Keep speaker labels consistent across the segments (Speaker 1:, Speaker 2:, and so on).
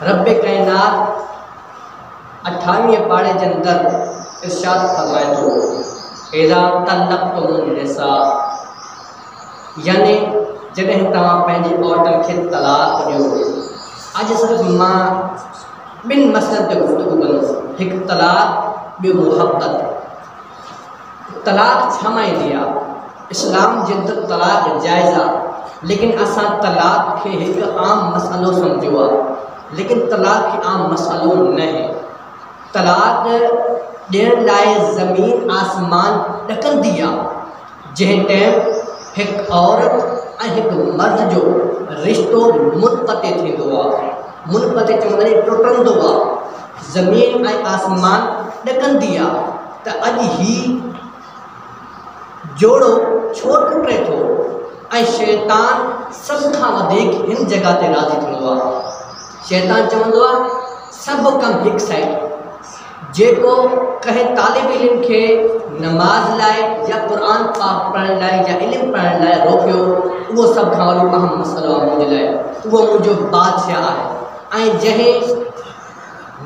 Speaker 1: रब कायनात 28वें पाड़े के अंदर इरशाद फरमाए तो इज़ा तल्लक़्तुमुन निसा, यानी जॾहिं तव्हां पंहिंजी औरतुनि खे तलाक ॾियो। अॼु सिर्फ़ु मां ॿिनि मसइलनि ते गुफ़्तगू कंदुसि, हिकु तलाक, ॿियो मुहबत। तलाक छा ईंदी आहे? इस्लाम जे अंदरि तलाक जाइज़ आहे, लेकिन असां तलाक खे हिकु आम मसइलो सम्झियो आहे, लेकिन तलाक खे आम मसइलो न आहे। तलाक ॾियण लाइ ज़मीन आसमान ॾकंदी आहे। जंहिं टाइम हिकु औरत ऐं हिकु मर्द जो रिश्तो मुनक़ते थींदो आहे, मुनक़ते चवंदा आहिनि टुटंदो आहे, ज़मीन ऐं आसमान ॾकंदी आहे त अॼु ही जोड़ो छो टुटे थो। ऐं शैतान सभ खां वधीक हिन जॻह ते राज़ी थींदो आहे। शैतान चवंदो आहे सभु कमु हिकु साइड, जेको कंहिं तालिब इल्म खे नमाज़ लाइ या क़ुरान पाक पढ़ण लाइ या इल्मु पढ़ण लाइ रोकियो, उहो सभु खां वॾो अहम मसइलो आहे मुंहिंजे लाइ। उहो मुंहिंजो बादशाह आहे। ऐं जंहिं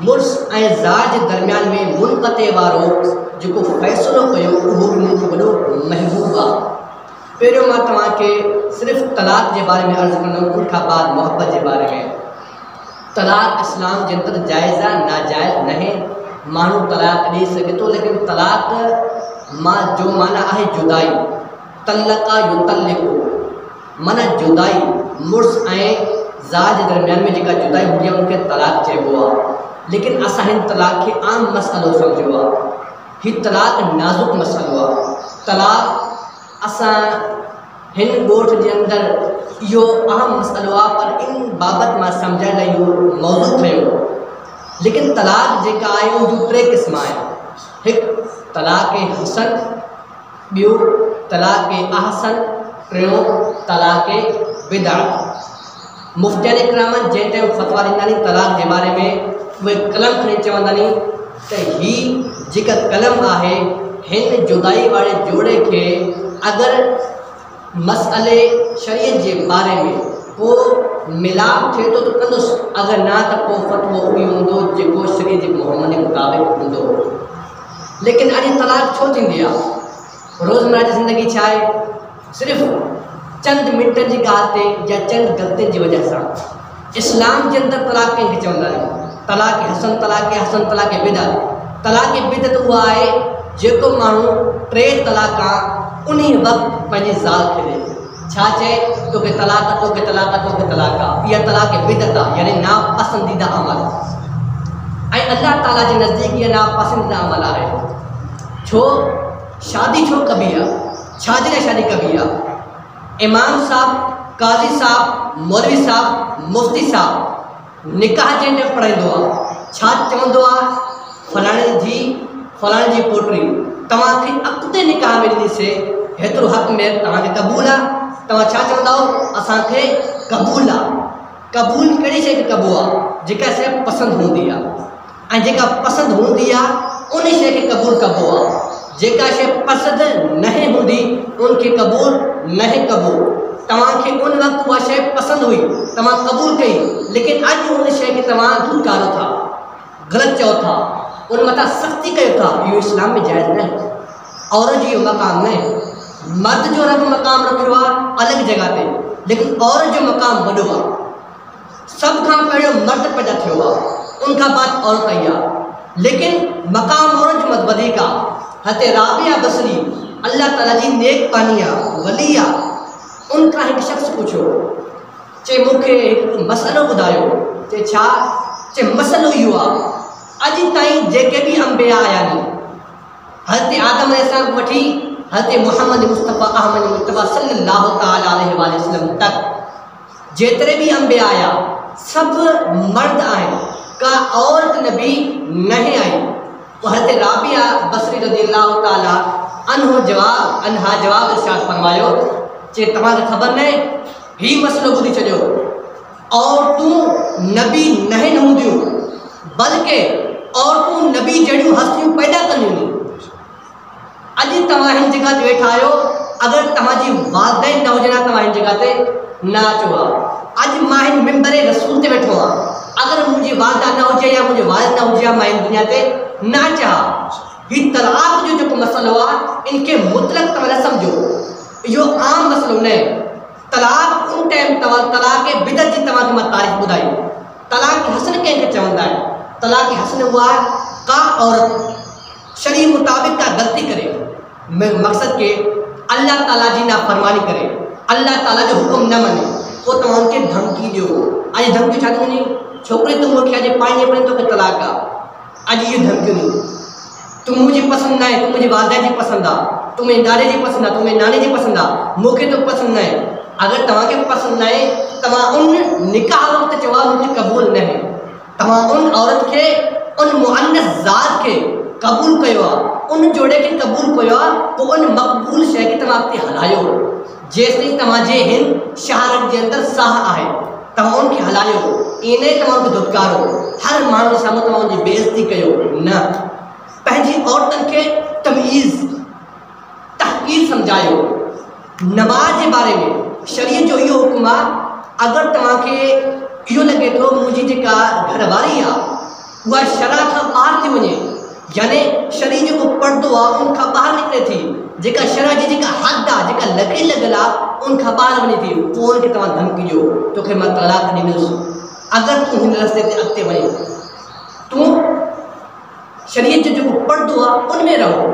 Speaker 1: मुड़ुस ऐं ज़ाल जे दरमियान में मुनक़ते वारो जेको फ़ैसिलो कयो, उहो बि मुंहिंजो वॾो महबूब आहे। पहिरियों मां तव्हांखे सिर्फ़ु तलाक जे बारे में अर्ज़ु कंदुमि, उन खां बाद मुहबत जे बारे में। तलाक इस्लाम जे अंदरि जाइज़ आहे, नाजाइज़ न आहे। माण्हू तलाक ॾेई सघे थो, लेकिन तलाक जो माना आहे जुदाई। तल्लक़ा युतल्लिक़ु माना जुदाई, मुड़ुस ऐं ज़ाल जे दरमियान में जेका जुदाई हूंदी आहे उनखे तलाक चइबो आहे। लेकिन असां हिन तलाक खे आम मसइलो सम्झियो आहे। हीउ तलाक नाज़ुक मसइलो आहे। तलाक असां हिन ॻोठ जे अंदरि इहो अहम मसइलो आहे, पर इन बाबति मां सम्झण लाइ इहो मौज़ू खयो। लेकिन तलाक जेका आहे उहो 3 क़िस्म आहिनि। हिकु तलाक हसन, ॿियो तलाक अहसन, टियों तलाक बिदअत। मुफ़्तियान इकराम जंहिं टाइम फ़तवा ॾींदा आहिनि तलाक जे बारे में, उहे कलम खणी चवंदा आहिनि त ही जेका कलम आहे, हिन जुदाई वारे जोड़े खे अगरि मसइले शरीयत जे बारे में को मिलाप थिए थो त कंदुसि, अगरि न त पोइ फ़तवो उहो हूंदो जेको शरीयत जे मुहम्मद जे मुताबिक़ हूंदो। लेकिन अॼु तलाक छो थींदी आहे? रोज़मर्रा जी ज़िंदगी छा आहे? सिर्फ़ु चंद मिंटनि जी ॻाल्हि ते या चंद ग़लतियुनि जी वजह सां इस्लाम जे अंदरि तलाक कंहिंखे चवंदा आहियूं? तलाक हसन, तलाक हसन, तलाक बिदअत। तलाक बिदअत उहा आहे जेको माण्हू 3 तलाक उन वक़्तु पंहिंजी ज़ाल खे ॾे। छा चए? तोखे तलाक, तोखे तलाक, तोखे तलाक। इहा तलाक बिदअत आहे, यानी नापसंदीदा अमल। ऐं अल्लाह ताला जे नज़दीक इहा नापसंदीदा अमल आहे। छो? शादी छो कबी आहे? छाजे लाइ शादी कबी आहे? इमाम साहब, काज़ी साहब, मौलवी साहब, मुफ्ती साहब निकाह जंहिं टाइम पढ़ाईंदो आहे, छा चवंदो आहे? फलाणे जी पोटी तव्हांखे अॻिते निकाह में ॾींदीसीं, हेतिरो हक़ में तव्हांखे क़बूल आहे? तव्हां छा चवंदा हो? असांखे क़बूल आहे। क़बूल कहिड़ी शइ खे कबो आहे? जेका शइ पसंदि हूंदी आहे, ऐं जेका पसंदि हूंदी आहे उन शइ खे क़बूल कबो आहे। जेका शइ पसंदि न हूंदी उनखे क़बूल न कबो। तव्हांखे उन वक़्तु उहा शइ पसंदि हुई, तव्हां क़बूल कई, लेकिन अॼु उन शइ खे तव्हां धुकारो था, ग़लति चओ था, उन मथां सख़्ती कयो था। इहो इस्लाम में जाइज़ न आहे। औरत जो मक़ाम न आहे। मर्द जो रब मक़ाम रखियो आहे अलॻि जॻह ते, लेकिन औरत जो मक़ाम वॾो आहे। सभ खां पहिरियों मर्द पैदा थियो आहे, उनखां बाद औरत आई आहे, लेकिन मक़ाम औरत जो वधीक आहे। हज़रत राबिया बसरी अल्लाह ताला जी नेक बानी आहे, वली आहे। उनखां हिकु शख़्स पुछियो, चए मूंखे हिकु मसइलो ॿुधायो। चए छा? चए मसइलो इहो आहे, अॼु ताईं जेके बि अंबिया आया आहिनि, हज़रत आदम अलैहिस्सलाम वठी हज़रत मुहम्मद मुस्तफ़ा अहमद मुस्तफ़ा सल्लल्लाहु तआला अलैहि वसल्लम तक जेतिरे बि अंबिया आया सभु मर्द आहिनि, का औरत नबी न आई। हज़रत राबिया बसरी रज़ियल्लाहु तआला अन्हा जवाब इरशाद फरमायो, चए तव्हांखे ख़बर न आहे? हीउ मसइलो ॿुधी छॾियो, औरतूं नबी न हूंदियूं, बल्कि औरतूं नबी जहिड़ियूं हस्तियूं पैदा कंदियूं। अॼु तव्हां हिन जॻह ते वेठा आहियो, अगरि तव्हांजी वालदैन न हुजनि तव्हां हिन जॻह ते न अचो आहे। अॼु मां हिन मिंबर रसूल ते वेठो आहियां, अगर मुझे वालदा न हुजे या मुझे वालिद न हुजे मैं इन दुनिया ते ना चाह ही तलाक जो मसलो आहे इनके मुतलक तव्हां न सम्झो इहो आम मसलो न तलाक उन टाइम तलाक बिदत जी तव्हांखे मां तारीफ़ ॿुधाई तलाक हसन कंहिंखे चवंदा आहिनि तलाक हसन हुआ का औरत शरीय मुताबिक का गलती करे मकसद के अल्लाह ताला जी नाफरमानी करे अल्लाह ताला जो हुक्म न मने पोइ तव्हां उनखे धमकी ॾियो अॼु धमकी छा थी वञे छोकिरे तूं मूंखे अॼु पाणी पड़े तोखे तलाक आहे अॼु इहे धमकियूं तू मुझे पसंद ना है तू मुझे वालदा जी पसंद आ तू मेरे नारे जी पसंद आ तू मेरे नाने जी पसंद आ मूंखे तो पसंद ना है अगर तव्हांखे पसंद ना है तव्हां उन निकाह वक्त चवा मुझे कबूल न है तव्हां उन औरत के उन मुअन्नस ज़ात के कबूल कयो उन जोड़े के कबूल कयो तो उन मक़बूल शइ के तव्हां अॻिते हलायो जेसिताईं तव्हांजे हिन शहर जे अंदर साह आहे तव्हां उनखे हलायो इन तव्हां उनखे धुतकारो हर माण्हू जे साम्हूं तव्हां उनजी बेइज़्ती कयो न पंहिंजी औरतन के तमीज़ तहक़ीर समझायो नमाज के बारे में शरीयत जो इहो हुक्म आहे अगर तव्हांखे इहो लगे तो मुझी जेका घरवारी आहे उहा शरा खां ॿाहिरि थी वञे यानी शरीर जो पर्दो आहे उन खां ॿाहिरि निकिरे थी जेका शरा जी जेका हद आहे जेका लॻे लॻल आहे उन खां ॿाहिरि वञे थी पोइ उनखे तव्हां धमकी ॾियो तोखे मां तलाक ॾींदुसि अगर तूं हिन रस्ते ते अॻिते वञे तूं शरीयत जो जेको पर्दो आहे उन में रहो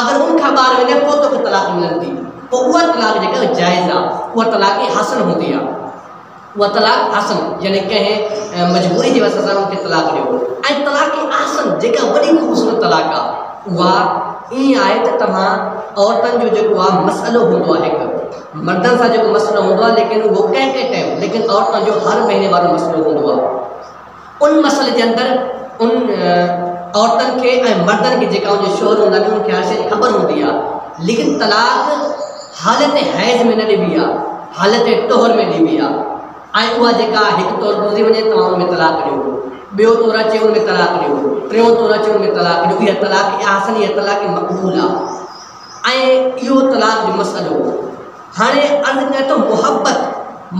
Speaker 1: अगर उन खां ॿाहिरि वञे पोइ तोखे तलाक मिलंदी पोइ उहा तलाक जेका जाइज़ आहे उहा तलाक हसन हूंदी आहे वह तलाक हसन यानी कहें मजबूरी की वजह से उनके तलाक ॾियो ऐं तलाक हसन जेका वॾी ख़ूबसूरत तलाक आहे उहा ईअं आहे त तव्हां औरतनि जो जेको आहे मसइलो हूंदो आहे हिकु मर्दनि सां जेको मसइलो हूंदो आहे लेकिन उहो कंहिं कंहिं टाइम लेकिन औरतनि जो हर महीने वारो मसइलो हूंदो आहे उन मसइले जे अंदरि उन औरतनि खे ऐं मर्दनि खे जेका उनजो शोहर हूंदा आहिनि उनखे हर शइ जी ख़बर हूंदी आहे लेकिन तलाक हालत हैज़ में न ॾिबी आहे हालत तोहर में ॾिबी आहे ऐं उहा जेका हिकु तौरु गुज़री वञे तव्हां उन में तलाक ॾियो ॿियो तौरु अचे उन में तलाक ॾियो टियों तौरु अचे उन में तलाक ॾियो इहा तलाक आसन इहा तलाक मक़बूल आहे ऐं इहो तलाक जो मसइलो हाणे अर्ज़ु कयां थो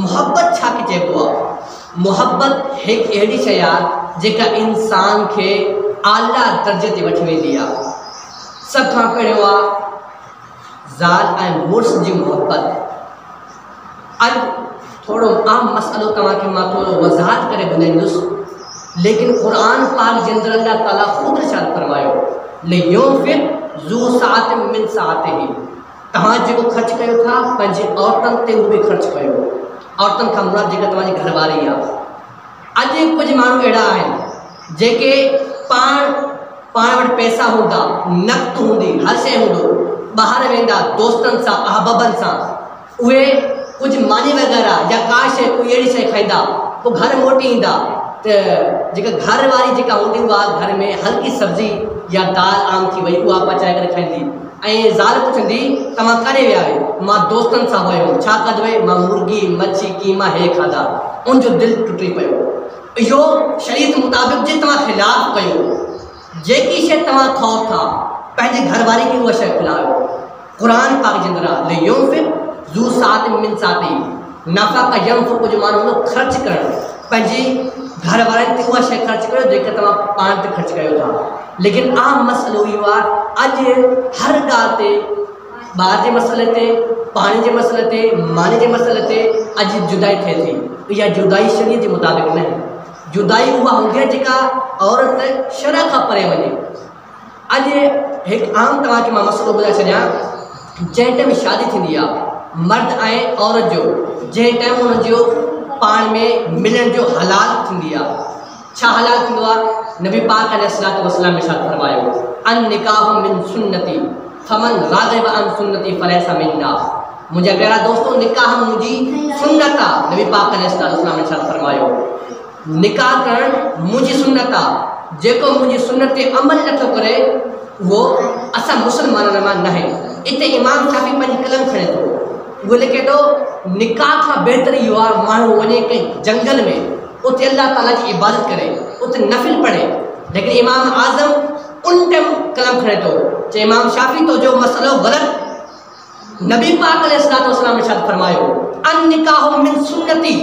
Speaker 1: मुहबत छा खे चइबो आहे मुहबत हिकु अहिड़ी शइ आहे जेका इंसान खे आला दर्जे ते वठी वेंदी आहे सभ खां पहिरियों आहे ज़ाल ऐं मुड़ुस जी मुहबत अॼु थोड़ो आम मसलो तव्हांखे मां थोड़ो वज़ाहत करे ॿुधाईंदुसि लेकिन क़ुरान पाक जे अंदरि अल्लाह ताला ख़ुदि इरशाद फरमायो लियूंफिक़ ज़ू साअतिन मिन साअतिही तव्हां जेको ख़र्च कयो था पंहिंजी औरतनि ते उहो बि ख़र्च कयो औरतनि खां मुराद जेका तव्हांजी घरवारी आहे अॼु कुझु माण्हू अहिड़ा आहिनि जेके पाण वटि पैसा हूंदा नक़द हूंदी हर शइ हूंदो ॿाहिरि वेंदा दोस्तनि सां अहबाबनि सां उहे कुछ मानी वगैरह या का शइ कोई अहिड़ी शइ खाईंदा पोइ घर मोटी ईंदा त जेका घर वारी जेका हूंदी उहा घर में हल्की सब्जी या दाल आम थी वई उहा पचाए करे खाईंदी ऐं ज़ाल पुछंदी तव्हां काॾे विया आहियो मां दोस्तनि सां वियो छा कंदो वई मां मुर्गी मच्छी कीमा हे खाधा उनजो दिलि टुटी पियो इहो शरीयत मुताबिक़ जे तव्हां ख़िलाफ़ कयो जेकी शइ तव्हां खाओ था पंहिंजे घरवारी खे उहा शइ खिलायो क़ुरान पाक जे अंदरि आहे लियूंफिक़ ज़ू साअतिन मिन साअतिही नफ़क़ यंफ़िक़ु जो माना हुनजो ख़र्च करणु पंहिंजी घर वारनि ते उहा शइ ख़र्च कयो जेका तव्हां पाण ते ख़र्च कयो था लेकिन आम मसइलो इहो आहे अॼु हर ॻाल्हि ते ॿार जे मसइले ते पाणी जे मसइले ते मानी जे मसइले ते अॼु जुदाई थिए थी इहा जुदाई शरीयत जे मुताबिक़ न आहे जुदाई उहा हूंदी आहे जेका औरत शरअ खां परे वञे अॼु हिकु आम तव्हांखे मां मसइलो ॿुधाए छॾियां जंहिं टाइम शादी थींदी आहे मर्द ऐं औरत जो जंहिं टाइम उनजो पाण में मिलण जो हलाल थींदी आहे छा हलाल थींदो आहे नबी पाक अलैहिस्सलातु वस्सलाम इरशाद फरमायो अन निकाह मिन सुन्नती फमन राग़िब अन सुन्नती फलैसा मिन्ना मुंहिंजा प्यारा दोस्तों निकाह मुंहिंजी सुन्नत आहे नबी पाक अलैहिस्सलातु वस्सलाम इरशाद फरमायो निकाह करणु मुंहिंजी सुन्नत आहे जेको मुंहिंजी सुन्नत ते अमल नथो करे उहो असां मुस्लमाननि मां न आहे इते इमाम शाफ़ी पंहिंजी कलम खणे थो वो लिखे तो निकाह का बेहतर इहो आहे माण्हू वञे कंहिं जंगल में उते अल्लाह ताला जी इबादत करे उते नफ़िल पढ़े लेकिन इमाम आज़म उन टाइम कलम खणे थो चए इमाम शाफ़ी तो जो मसलो ग़लत नबी पाक अलैहिस्सलातु वस्सलाम इरशाद फरमायो अन निकाह मिन सुन्नती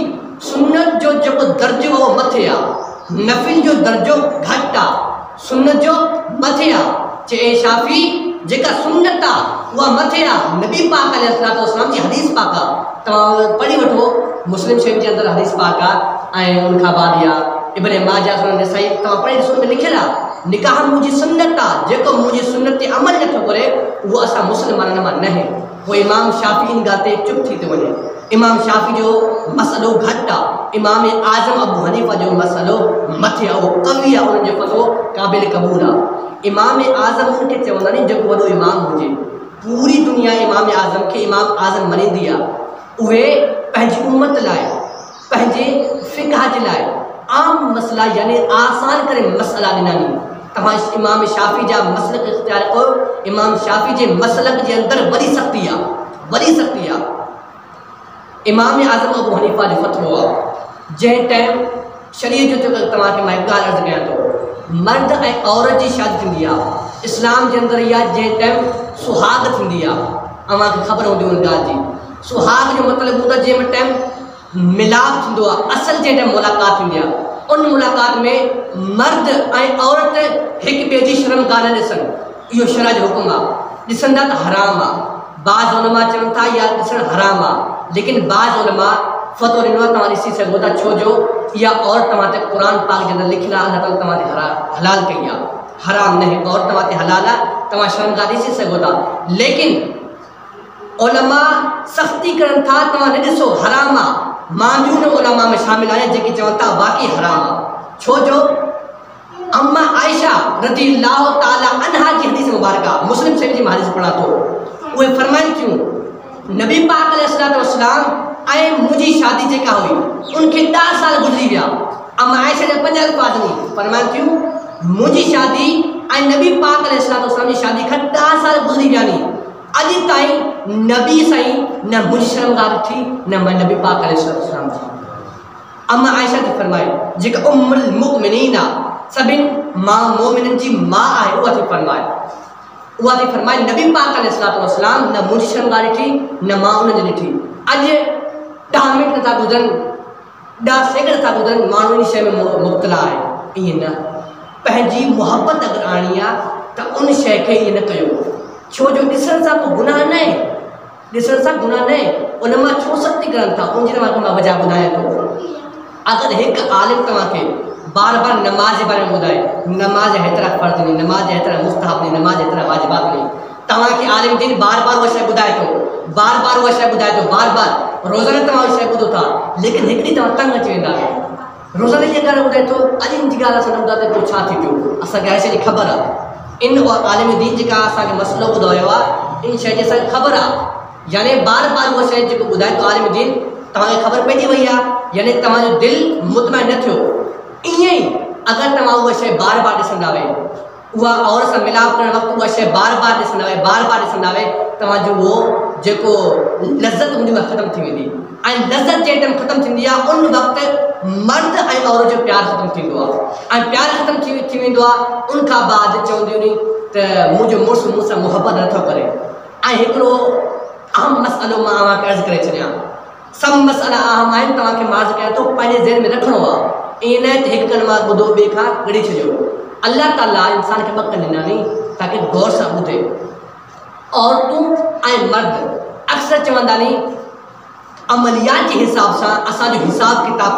Speaker 1: सुन्नत जो जेको दर्जो उहो मथे आहे नफिल जो दर्जो घटि आहे, सुन्नत जो मथे आहे। चए शाफ़ी जेका सुन्नत आहे उहा मथे आहे। नबी पाक अलैहिस्सलाम जी हदीस पाक आहे, तव्हां पढ़ी वठो, मुस्लिम शरीफ़ जे अंदरि हदीस पाक आहे। ऐं उन खां बाद इहा इब्न माजा सुनन नसाई तव्हां पढ़ी ॾिसो त लिखियलु आहे, निकाह मुंहिंजी सुन्नत आहे, जेको मुंहिंजी सुन्नत ते अमल नथो करे उहो असां मुस्लमाननि मां न आहे। पोइ इमाम शाफ़ी इन ॻाल्हि ते चुप थी थो वञे। इमाम शाफ़ी जो मसइलो घटि आहे, इमाम आज़म अबू हनीफ़ा जो मसइलो मथे आहे, उहो क़वी आहे, उन्हनि जो फ़तवो क़ाबिल क़बूल आहे। इमाम आज़म उनखे चवंदा नी जेको वॾो इमाम हुजे, पूरी दुनिया इमाम आज़म खे इमाम आज़म मञींदी आहे। उहे पंहिंजी उम्मत लाइ, पंहिंजे फ़िक़ह जे लाइ आम मसइला यानी आसान करे मसइला ॾिना नी। तव्हां इमाम शाफ़ी जा मसलक इख़्तियार कयो। इमाम शाफ़ी जे मसलक जे अंदरि वॾी सख़्ती आहे, वॾी सख़्ती आहे। इमाम आज़म अबू हनीफ़ा जो फ़तवो आहे, जंहिं टाइम शरीअत जो तव्हांखे मां हिकु ॻाल्हि अर्ज़ु कयां थो, मर्द ऐं औरत जी शादी थींदी आहे इस्लाम जे अंदरि, इहा जंहिं टाइम सुहाग थींदी आहे। अव्हांखे ख़बर हूंदी उन ॻाल्हि जी। सुहाग जो मतिलबु हूंदो आहे जंहिं टाइम मिलाप थींदो आहे, असल जंहिं टाइम मुलाक़ात थींदी आहे, उन मुलाक़ात में मर्द ऐं औरत हिक ॿिए जी शर्म कान ॾिसनि, इहो शरअ जो हुकुम आहे। ॾिसंदा त हराम आहे। बाज़ उलमा चवनि था इहा ॾिसणु हराम आहे, लेकिन बाज़ उलमा फ़तवो ॾिनो आहे तव्हां ॾिसी सघो था, छो जो इहा औरत तव्हां ते क़ुर पाक जे अंदरि लिखियलु आहे, अल्लाह ताला तव्हां ते हलाल कई आहे, हराम न आहे। औरत तव्हां ते हलाल आहे, तव्हां शर्मगाह ॾिसी सघो था, लेकिन उलमा सख़्ती करनि था, तव्हां न ॾिसो हराम आहे। मां बि उन उलमा में शामिल आहियां जेके चवनि था वाक़ई हराम आहे, छो जो अम्मा आयशा रज़ियल्लाहु ताला अन्हा जी हदीस मुबारका, मुस्लिम शरीफ़ जी हदीस पढ़ा थो, उहे फरमाइनि थियूं नबी पाक अलैहिस्सलाम ऐं मुंहिंजी शादी जेका हुई उनखे 10 साल गुज़री विया। अम्मा आयशा जा 5 अल्फाज़ नी फरमाइनि थियूं मुंहिंजी शादी ऐं नबी पाक अलैहिस्सलाम जी शादी खां 10 साल गुज़री विया नी। अॼु ताईं नबी साईं न मुंहिंजी शर्मगाह ॾिठी न मैं नबी पाक अलैहिस्सलाम जी। अम्मा आयशा थी फरमाए जेका उम्मुल मुमिनीन आहे, सभिनि मां मोमिननि जी मां आहे, उहा थी फरमाए नबी पाक अलैहिस्सलाम न मुंहिंजी शर्मगाह ॾिठी न मां उन्हनि जी ॾिठी। अॼु 10 मिंट नथा गुज़रनि, 10 सेकंड नथा गुज़रनि, माण्हू इन शइ में मुब्तला आहे। ईअं न, पंहिंजी मुहबत अगरि आणी आहे त उन शइ खे ईअं न कयो, छो जो ॾिसण सां को गुनाह न आहे, ॾिसण सां गुनाह न आहे। उन मां छो सख़्ती करनि था, उनजी तव्हांखे मां वजह ॿुधायां थो। अगरि हिकु आलिम तव्हांखे बार बार नमाज़ जे बारे में ॿुधाए, नमाज़ हेतिरा फ़र्ज़ नहीं, नमाज़ हेतिरा मुस्तहब नहीं, नमाज़ हेतिरा वाजिबात नहीं, तव्हांखे आलिम दीन बार बार उहा शइ ॿुधाए थो, बार बार उहा शइ ॿुधाए थो, बार बार रोज़ाना तव्हां उहा शइ ॿुधो था, लेकिन हिकिड़ी तव्हां तंग अची वेंदा आहियो। रोज़ाना इहा ॻाल्हि ॿुधाए थो, अॼु इन जी ॻाल्हि असां न ॿुधा त पोइ छा थी पियो, असांखे हर शइ जी ख़बर आहे। इन आलिम दीन जेका असांखे मसइलो ॿुधायो आहे, इन शइ जी असांखे ख़बर आहे, यानी बार बार उहा शइ जेको ॿुधाए थो आलिम दीन, तव्हांखे ख़बर पइजी वई आहे, यानी तव्हांजो दिलि मुतमइन न थियो। ईअं ई अगरि तव्हां उहा शइ बार बार ॾिसंदा वे, उहा औरत सां मिलाप करण वक़्तु उहा शइ बार बार ॾिसंदा वे, बार बार ॾिसंदा वे, तव्हांजो उहो जेको लज़त हूंदी उहा ख़तमु थी वेंदी। ऐं लज़त जे टाइम ख़तमु थींदी आहे उन वक़्तु मर्द ऐं औरत जो प्यारु ख़तमु थींदो आहे, ऐं प्यारु ख़तमु थी वेंदो आहे। उन खां बाद चवंदियूं नी त मुंहिंजो मुड़ुसु मूंसां मुहबत नथो करे। ऐं हिकिड़ो अहम मसइलो मां तव्हांखे अर्ज़ु करे छॾियां, सभु मसइला अहम आहिनि, तव्हांखे मां अर्ज़ु कयां थो, पंहिंजे ज़हन में रखिणो आहे। ईअं न त हिकु कन मां ॿुधो ॿिए खां ॻड़ी छॾियो। अल्लाह ताला इंसान खे 2 कन ॾिना नी ताकी गौर सां ॿुधे। औरतूं ऐं मर्द अक्सर चवंदा नी अमलियात जे हिसाब सां असांजो हिसाब किताब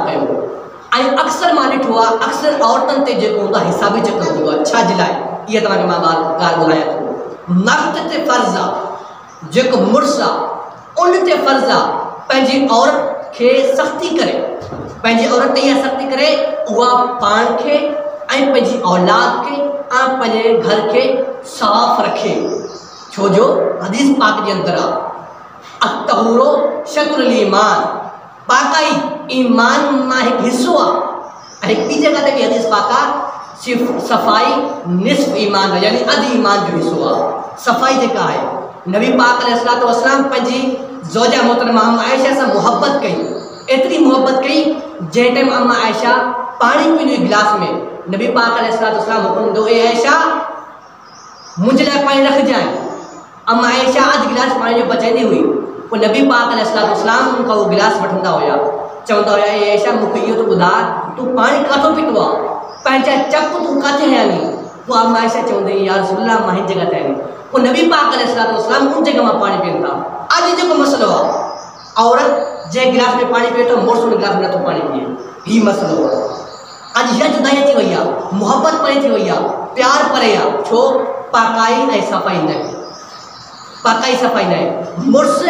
Speaker 1: कयो। ऐं अक्सर मां ॾिठो आहे, अक्सर औरतुनि ते जेको हूंदो आहे हिसाबी चकर हूंदो आहे, छा जे लाइ, इहा तव्हांखे मां ॻाल्हि ॿुधायां थो। मर्द ते फ़र्ज़ु आहे, जेको मुड़ुसु आहे उन ते फ़र्ज़ु आहे पंहिंजी औरत खे सख़्ती करे, पंहिंजी औरत ते इहा सख़्ती करे उहा पाण खे ऐं पंहिंजी औलाद खे ऐं पंहिंजे घर खे साफ़ रखे, छो जो हदीस पाक जे अंदरि आहे अतहूरो शत्रुल ईमान, पाकाई ईमान मां हिकु हिसो आहे। ऐं ॿी जॻह ते बि हदीस पाक आहे सिर्फ़ु सफ़ाई निस्फ़ ईमान आहे, यानी अधु ईमान जो हिसो आहे। सफ़ाई जेका आहे, नबी पाक अलैहिस्सलाम पंहिंजी ज़ौजा मोहतरमा अम्मा आयशा सां मुहबत कई, एतिरी मुहबत कई जंहिं टाइम अम्मा आयशा पाणी पींदी गिलास में, नबी पाक अलैहिस्सलाम हुकुम ॾिनो ए आयशा मुंहिंजे लाइ पाणी रखजांइ। अम्मा आयशा अधु गिलास पाणी जो बचाईंदी हुई, पोइ नबी पाक अलैहिस्सलाम उनखां उहो गिलास वठंदा हुया चवंदा हुया ऐशा मूंखे इहो त ॿुधा तूं पाणी काथो पीतो आहे, पंहिंजा चप तूं काथे हया नी। पोइ अम्मा आयशा चवंदी या रसूलल्लाह मां हिन जॻह ते आहियां। पोइ नबी पाक अलैहिस्सलाम उन जॻह मां पाणी पीअनि था। अॼु जेको मसइलो आहे औरत जंहिं गिलास में पाणी पीए थो मुड़ुस उन गिलास में नथो पाणी पीए, हीउ मसइलो आहे। अॼु इहा जुदाई अची वई आहे, मुहबत परे थी वई आहे, प्यार परे आहे। छो? पाकाई ऐं सफ़ाई न आहे, पाकाई सफ़ाई न आहे। मुड़ुस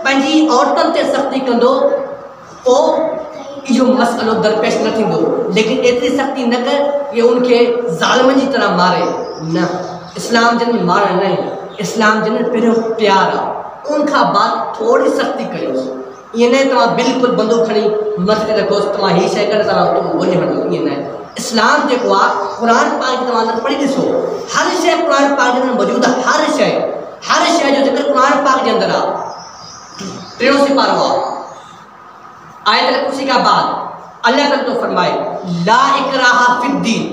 Speaker 1: पंहिंजी औरतुनि ते सख़्ती कंदो पोइ इहो मसइलो दरपेश न थींदो, लेकिन एतिरी सख़्ती न कर कि उनखे ज़ालिमनि जी तरह मारे। न, इस्लाम जन मारण न आहे, इस्लाम जन पहिरियों प्यार आहे, उनखां बाद थोरी सख़्ती कयोसि। ईअं न तव्हां बिल्कुलु बंदूक खणी मथे ते रखोसि, तव्हां हीअ शइ करे तव्हां ॻोल्हे वठो, ईअं न आहे। इस्लाम जेको आहे क़ुरान पाक तव्हां अंदरि पढ़ी ॾिसो, हर शइ क़ुरान पाक जे अंदरि मौजूदु आहे। हर शइ जो ज़िक्र क़ुरान पाक जे अंदरि आहे। टियों सिपारो आहे आयत कुर्सी का बाद अल्लाह ताला तो फरमाए ला इकराहा फिद्दीन,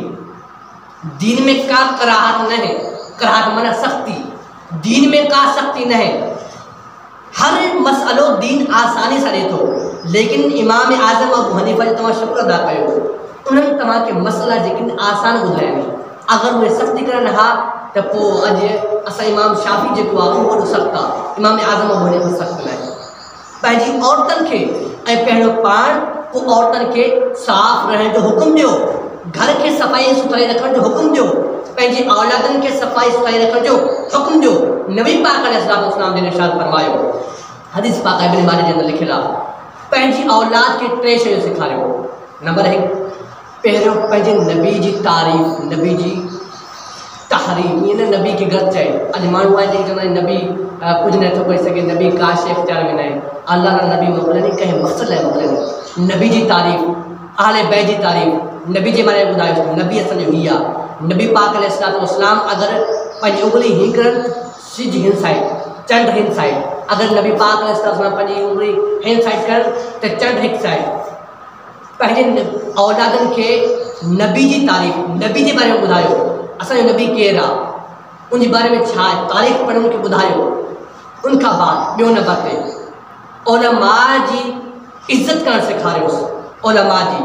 Speaker 1: दीन में का कराहत न है। कराहत माना सख्ती, दीन में का सख्ती न है। हर मसलो दीन आसानी से ॾे थो, लेकिन इमाम आज़म अबू हनीफ़ा जो तव्हां शुक्र अदा कयो, उन्हनि तव्हांखे मसला जेके आसान ॿुधाया आहिनि। अगरि उहे सख़्ती करनि हा त पोइ अॼु असां इमाम शाफ़ी जेको आहे उहो वॾो सख़्तु आहे, इमाम आज़म अबू हनीफ़ा सख़्तु न आहे। पंहिंजी औरतुनि खे ऐं पहिरियों पाण पोइ औरतुनि खे साफ़ रहण जो हुकुम ॾियो, घर खे सफ़ाई सुथराई रखण जो हुकुम ॾियो, पंहिंजी औलादनि खे सफ़ाई सुथराई रखण जो हुकुम ॾियो। नबी पाक अलैहिस्सलाम ने इरशाद फरमायो, हदीस पाक इब्न माजा जे अंदरि लिखियलु आहे, पंहिंजी औलाद खे टे शयूं सेखारियो। नंबर 1, पहिरियों पंहिंजे नबी जी तारीफ़, नबी जी तहरीम। ईअं न नबी खे घटि चए। अॼु माण्हू आहे जेके चवंदा आहिनि नबी कुझु नथो करे सघे, नबी का शइ ख़्याल में न आहे। अल्लाह ताला नबी मोकिलियो नहीं, कंहिं मक़सद लाइ मोकिलियो। नबी जी तारीफ़, आले बैत जी तारीफ़, नबी जे बारे में ॿुधायो, नबी असांजो हीअ आहे। नबी पाक अलैहिस्सलाम अगरि पंहिंजी उंगली हीअं करनि, सिज हिन साइड, चंड हिन साइड। अगरि नबी पाक अलैहिस्सलाम पंहिंजी उंगली हिन साइड करनि त चंड हिकु साइड। पंहिंजे औलादनि खे नबी जी तारीफ़, नबी जे बारे में ॿुधायो, असांजो नबी केरु आहे, उनजे बारे में छा आहे, तारीफ़ पर उनखे ॿुधायो। उनखां बाद ॿियों नंबर ते उलमा जी इज़त करणु सेखारियोसि। उलमा जी,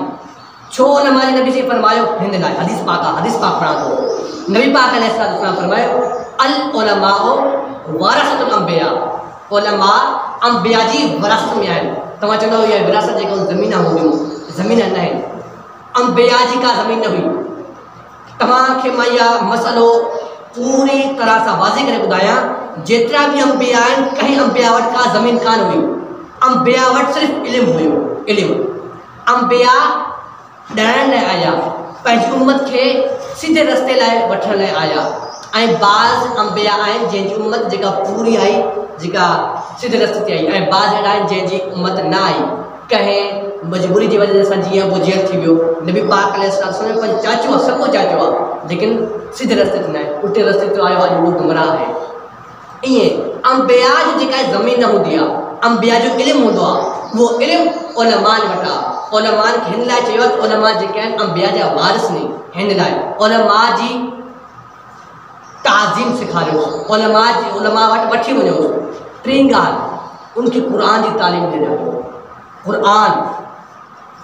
Speaker 1: छो उलमा जी नबी से फरमायो हिन लाइ, हदीस पाक आहे, हदीस पाक पढ़ा थो। नबी पाक अलैहिस्सलाम फरमायो अल उलमाओ वरसतुल अंबिया, उलमा अंबिया जी विरासत में आहिनि। तव्हां चवंदव इहा विरासत जेका ज़मीन हूंदियूं, ज़मीन न आहिनि, अंबिया जी का ज़मीन न हुई। तव्हांखे मां इहा मसइलो पूरी तरह सां वाज़े करे ॿुधायां, जेतिरा बि अंबिया आहिनि, कंहिं अंबिया वटि का ज़मीन कान हुई। अंबिया वटि सिर्फ़ु इल्मु हुयो, इल्मु। अंबिया ॾाइण लाइ आया, पंहिंजी उम्मत खे सीधे रस्ते लाइ वठण लाइ आया। ऐं बाज़ अंबिया आहिनि जंहिंजी उम्मत जेका पूरी आई, जेका सीधे रस्ते ते आई, ऐं बाज़ अहिड़ा आहिनि जंहिंजी उम्मत न आई, कंहिं मजबूरी जी वजह सां, जीअं वो जेल थी वियो। नबी पाक अलैहिस्सलाम पंहिंजो चाचो आहे, सभु चाचो आहे, लेकिन सीधे रस्ते ते न आहे, उल्टे रस्ते ते आयो, अॼु उहो गुमराह आहे। ईअं अंबिया जी जेका ज़मीन न हूंदी आहे, अंबिया जो इल्मु हूंदो आहे, उहो इल्मु उलमान वटि आहे। उलमान खे हिन लाइ चयो त उलमा जेके आहिनि अंबिया जा वारिस नी, हिन लाइ उलमा जी ताज़ीम सेखारियोसि, उलमा वटि वठी वञोसि। टीं ॻाल्हि, उनखे क़ुरान जी तालीम ॾियारियो।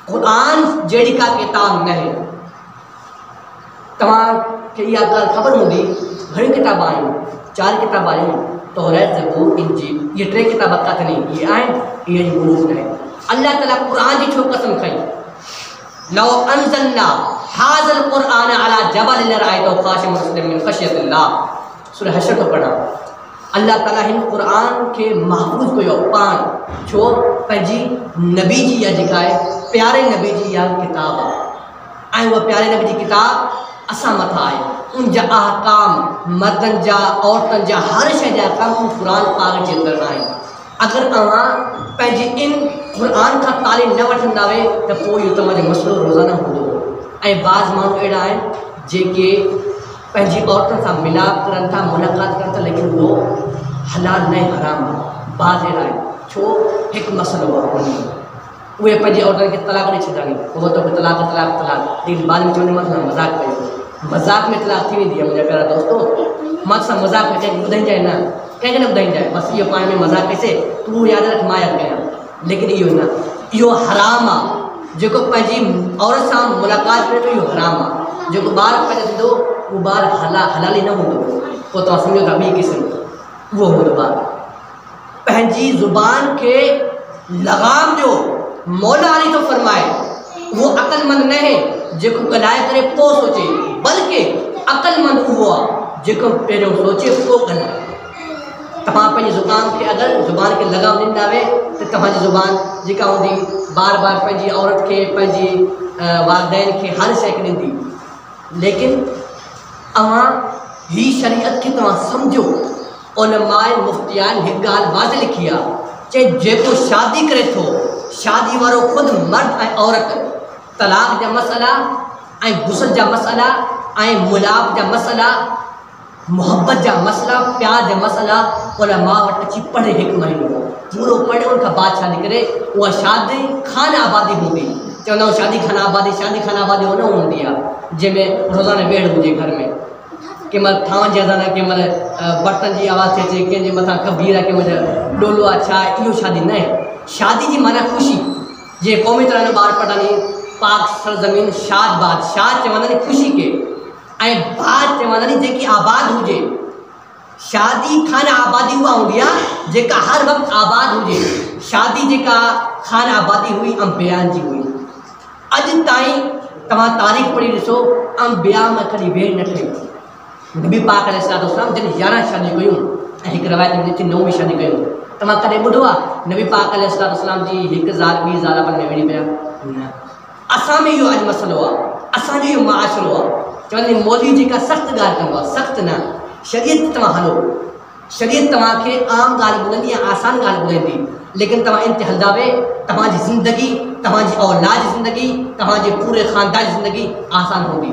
Speaker 1: क़ुरान जहिड़ी का किताब न आहे। तव्हांखे इहा ॻाल्हि ख़बर हूंदी, घणी किताब आहिनि, 4 किताब आहिनि, तौरात, ज़बूर, इंजील। इहे 3 किताब काथे न इहे आहिनि, इहे हुरूफ न आहिनि। अल्लाह ताला क़ुरान जी छो कसम खई, लौ अंज़लना हाज़ल क़ुरआन अला जबल लरअयतहु ख़ाशिअन मिन ख़शियतिल्लाह। सूरह हशर तो पढ़ा। अल्लाह ताला हिन क़ुरान खे महफूज़ कयो पाण, छो पंहिंजी नबी जी इहा जेका आहे, प्यारे नबी जी इहा किताब आहे, ऐं उहा प्यारे नबी जी किताब असां मथां आहे। उन जा अहकाम, मर्दनि जा, औरतुनि जा, हर शइ जा अहकाम क़ुरान पाक जे अंदरि आहिनि। अगरि तव्हां पंहिंजी इन क़ुरान खां तालीम न वठंदा त पोइ इहो तव्हांजो मसइलो रोज़ाना हूंदो। ऐं बाज़ माण्हू अहिड़ा आहिनि जेके पंहिंजी औरतुनि सां मिलाप करनि था, मुलाक़ात करनि था, लेकिन उहो हलाल न आहे, हराम आहे। बाज़ अहिड़ा आहिनि, छो हिकु मसइलो आहे, उहे पंहिंजी औरतुनि खे तलाक ॾेई छॾंदा आहिनि, उहो त तलाक तलाक तलाक, लेकिन बाद में चवंदे मां मज़ाक कयो, मज़ाक में तलाक थी वेंदी आहे। मुंहिंजा प्यारा दोस्तो, मां सां मज़ाक में कंहिंखे ॿुधाईंजाए न, कंहिंखे न ॿुधाईंजाए, बसि इहो पाण में मज़ाक कईसे, तूं यादि रख, मां यादि कयां, लेकिन इहो न। इहो हराम आहे, जेको पंहिंजी औरत सां मुलाक़ात करे थो इहो हराम आहे। जेको ॿारु पैदा थींदो उहो ॿारु हलाली न हूंदो, पोइ तव्हां सम्झो था ॿी क़िस्म उहो हूंदो ॿारु। पंहिंजी ज़ुबान खे लगाम ॾियो, मौला अली थो फरमाए उहो अक़लमंद न आहे जेको ॻाल्हाए करे पोइ सोचे, बल्कि अक़लमंद उहो आहे जेको पहिरियों सोचे पोइ ॻाल्हाए। तव्हां पंहिंजी ज़ुबान खे लगाम ॾींदा वे त तव्हांजी ज़ुबान जेका हूंदी बार बार पंहिंजी औरत खे, पंहिंजी वालदैन खे हर शइ खे ॾींदी। लेकिन तव्हां ही शरीयत खे तव्हां सम्झो। उन माए मुफ़्तियान हिकु ॻाल्हि वाज़ लिखी आहे, चए जेको शादी करे थो, शादी वारो ख़ुदि मर्द ऐं औरत, तलाक जा मसइला ऐं गुस्ल जा मसइला ऐं मुलाब जा मसइला, मोहब्बत जा मसइला, प्यार जा मसइला उन मां वटि अची पढ़े हिकु महीनो पूरो पढ़े, उन खां बाद शादी करे। उहा शादी खान आबादी हूंदी, चवंदा आहियूं शादी खान आबादी उन हूंदी आहे जंहिंमें रोज़ाना वेड़ हुजे घर में, कंहिं महिल थांव जी अज़ान आहे, कंहिं महिल बर्तन जी आवाज़ थी अचे, कंहिंजे मथां खबीर आहे, कंहिं महिल डोलो आहे, छा आहे, इहो शादी न आहे। शादी जी माना ख़ुशी, जे क़ौमी तरह ॿार पढ़नि पाक सरज़मीन शाद बाद, शाद चवंदा आहिनि ख़ुशी खे, ऐं बात चवंदा आहिनि जेकी आबाद हुजे। शादी खान आबादी उहा हूंदी आहे जेका हर वक़्तु आबाद हुजे। शादी जेका खान आबादी हुई अंबियान जी हुई। अॼु ताईं तव्हां तारीख़ पढ़ी ॾिसो, अंबिया में कॾहिं वेड़ न ठही। नबी पाक अलैहिस्सलाम जॾहिं 11 शादियूं कयूं ऐं हिकु रवायत में 9वीं शादी कयूं। तव्हां कॾहिं ॿुधो आहे नबी पाक अलैहिस्सलाम जी हिकु ज़ाल ॿी ज़ाल पर में वेड़ी पिया? न। असां में इहो अॼु मसइलो आहे, असांजो इहो माशरो आहे। चवंदा मौलवी जेका सख़्तु ॻाल्हि कंदो आहे, सख़्तु न, शरीयत तव्हां हलो। शरीयत तव्हांखे आम ॻाल्हि ॿुधाईंदी या आसान ॻाल्हि ॿुधाईंदी, लेकिन तव्हां इन ते हलंदा वे, तव्हांजी ज़िंदगी, तव्हांजी औलाद जी ज़िंदगी, तव्हांजे पूरे ख़ानदान जी ज़िंदगी आसान हूंदी।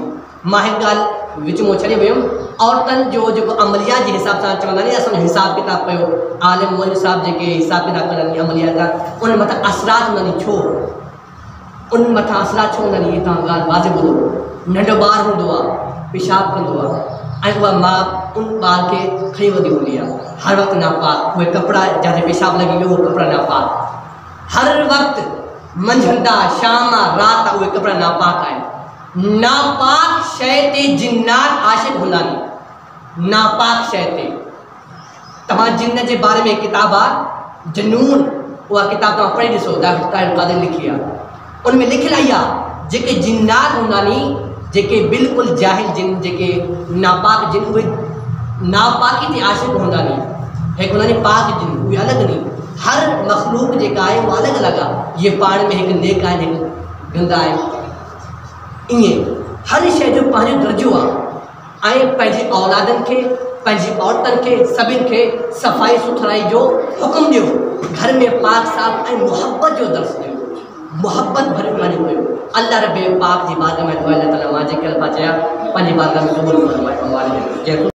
Speaker 1: मां हिकु ॻाल्हि विच में छॾे वियुमि, औरतुनि जो जेको अमलियात जे हिसाब सां चवंदा आहिनि असांजो हिसाब किताब कयो, आलिम मौलवी साहिब जेके हिसाब किताब कंदा आहिनि अमलियात जा, उन मथां असरात हूंदा आहिनि। छो उन मथां असरात छो हूंदा आहिनि? इहे तव्हां ॻाल्हि वाज़े ॿुधो। नंढो ॿारु हूंदो आहे, पेशाब कंदो आहे, ऐं उहा माउ उन ॿार खे खणी वेंदी हूंदी आहे, हर वक़्तु नापाक, उहे कपिड़ा जिते पेशाब लॻी वियो उहे कपिड़ा नापाक, हर वक़्तु मंझंदि आहे, शाम आहे, राति आहे, उहे कपिड़ा नापाक आहिनि। नापाक शइ ते जिन्नात आशिक़ हूंदा आहिनि। नापाक शइ ते तव्हां जिन जे बारे में किताब आहे जनून, उहा किताब तव्हां पढ़ी ॾिसो, दाहिर क़ादिर लिखी आहे। उन में लिखियलु आई आहे जेके जिन्नात हूंदा आहिनि, जेके बिल्कुलु जाहिल जिन, जेके नापाक जिन, उहे नापाकी ते आशिक़ हूंदा आहिनि। हिकु हूंदा आहिनि पाक जिन, उहे अलॻि नहीं। हर मख़लूक जेका आहे उहा अलॻि अलॻि आहे। इहे पाण में हिकु नेक आहिनि, हिकु गंदा आहिनि। ईअं हर शइ जो पंहिंजो दर्जो आहे। ऐं पंहिंजी औलादनि खे, पंहिंजी औरतुनि खे, सभिनि खे सफ़ाई सुथराई जो हुकुम ॾियो। घर में पाक साफ़ ऐं मुहबत जो दर्स ॾियो, मुहबत भरियूं ॻाल्हियूं कयो। अल्लाह रब पाक जी बारगाह में दुआ, अल्लाह ताला मां जेके अल्फाज़ चया पंहिंजी बारगाह में क़बूल फरमाए।